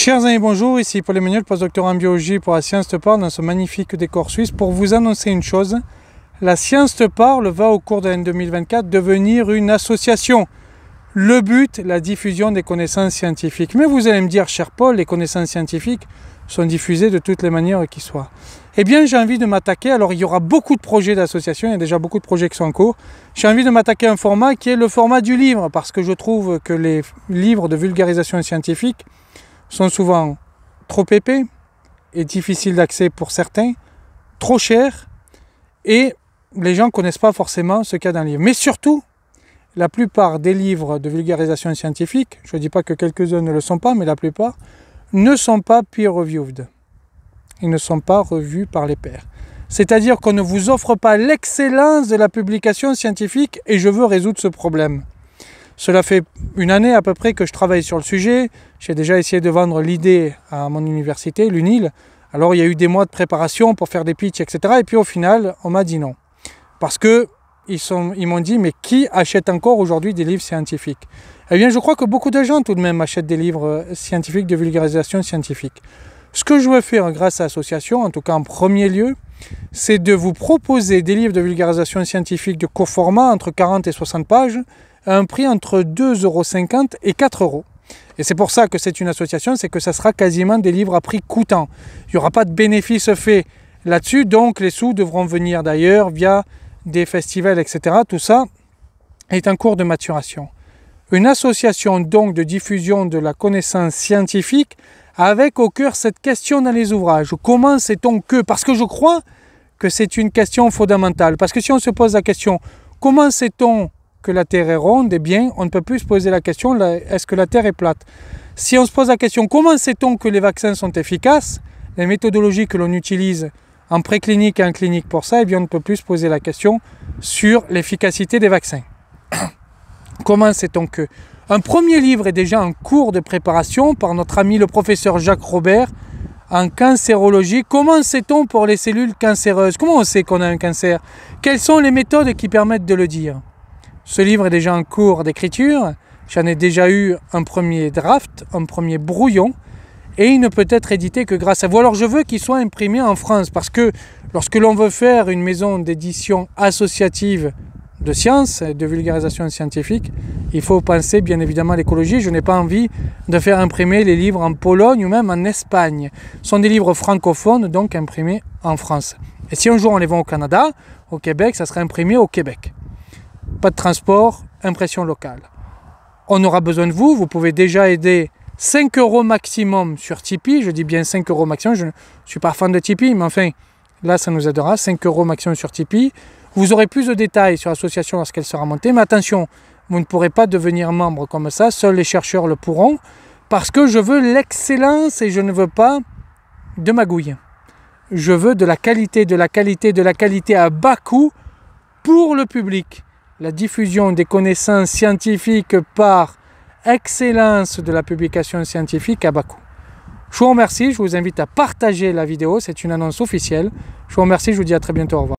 Chers amis, bonjour, ici Paul Emmanuel, postdoctorant en biologie pour La Science te parle dans ce magnifique décor suisse pour vous annoncer une chose. La Science te parle va au cours de l'année 2024 devenir une association. Le but, la diffusion des connaissances scientifiques. Mais vous allez me dire, cher Paul, les connaissances scientifiques sont diffusées de toutes les manières qui soient. Eh bien, j'ai envie de m'attaquer, alors il y aura beaucoup de projets d'association, il y a déjà beaucoup de projets qui sont en cours. J'ai envie de m'attaquer à un format qui est le format du livre, parce que je trouve que les livres de vulgarisation scientifique sont souvent trop épais et difficiles d'accès pour certains, trop chers, et les gens ne connaissent pas forcément ce qu'il y a dans le livre. Mais surtout, la plupart des livres de vulgarisation scientifique, je ne dis pas que quelques-uns ne le sont pas, mais la plupart, ne sont pas peer-reviewed. Ils ne sont pas revus par les pairs. C'est-à-dire qu'on ne vous offre pas l'excellence de la publication scientifique, et je veux résoudre ce problème. Cela fait une année à peu près que je travaille sur le sujet. J'ai déjà essayé de vendre l'idée à mon université, l'UNIL. Alors il y a eu des mois de préparation pour faire des pitchs, etc. Et puis au final, on m'a dit non. Parce que ils m'ont dit, mais qui achète encore aujourd'hui des livres scientifiques? Eh bien, je crois que beaucoup de gens tout de même achètent des livres scientifiques, de vulgarisation scientifique. Ce que je veux faire grâce à l'association, en tout cas en premier lieu, c'est de vous proposer des livres de vulgarisation scientifique de court format, entre 40 et 60 pages, à un prix entre 2,50 € et 4 €. Et c'est pour ça que c'est une association, c'est que ça sera quasiment des livres à prix coûtant. Il n'y aura pas de bénéfice fait là-dessus, donc les sous devront venir d'ailleurs via des festivals, etc. Tout ça est en cours de maturation. Une association donc de diffusion de la connaissance scientifique avec au cœur cette question dans les ouvrages. Comment sait-on que? Parce que je crois que c'est une question fondamentale. Parce que si on se pose la question, comment sait-on que la Terre est ronde, eh bien, on ne peut plus se poser la question, est-ce que la Terre est plate? Si on se pose la question, comment sait-on que les vaccins sont efficaces? Les méthodologies que l'on utilise en préclinique et en clinique pour ça, eh bien, on ne peut plus se poser la question sur l'efficacité des vaccins. Comment sait-on que? Un premier livre est déjà en cours de préparation par notre ami le professeur Jacques Robert en cancérologie. Comment sait-on pour les cellules cancéreuses? Comment on sait qu'on a un cancer? Quelles sont les méthodes qui permettent de le dire? Ce livre est déjà en cours d'écriture, j'en ai déjà eu un premier draft, un premier brouillon, et il ne peut être édité que grâce à vous. Alors je veux qu'il soit imprimé en France, parce que lorsque l'on veut faire une maison d'édition associative de sciences, de vulgarisation scientifique, il faut penser bien évidemment à l'écologie. Je n'ai pas envie de faire imprimer les livres en Pologne ou même en Espagne. Ce sont des livres francophones, donc imprimés en France. Et si un jour on les vend au Canada, au Québec, ça sera imprimé au Québec. Pas de transport, impression locale. On aura besoin de vous, vous pouvez déjà aider 5 € maximum sur Tipeee, je dis bien 5 € maximum, je ne suis pas fan de Tipeee, mais enfin, là ça nous aidera, 5 € maximum sur Tipeee. Vous aurez plus de détails sur l'association lorsqu'elle sera montée, mais attention, vous ne pourrez pas devenir membre comme ça, seuls les chercheurs le pourront, parce que je veux l'excellence et je ne veux pas de magouille. Je veux de la qualité, de la qualité, de la qualité à bas coût pour le public. La diffusion des connaissances scientifiques par excellence de la publication scientifique à bas coût. Je vous remercie, je vous invite à partager la vidéo, c'est une annonce officielle. Je vous remercie, je vous dis à très bientôt, au revoir.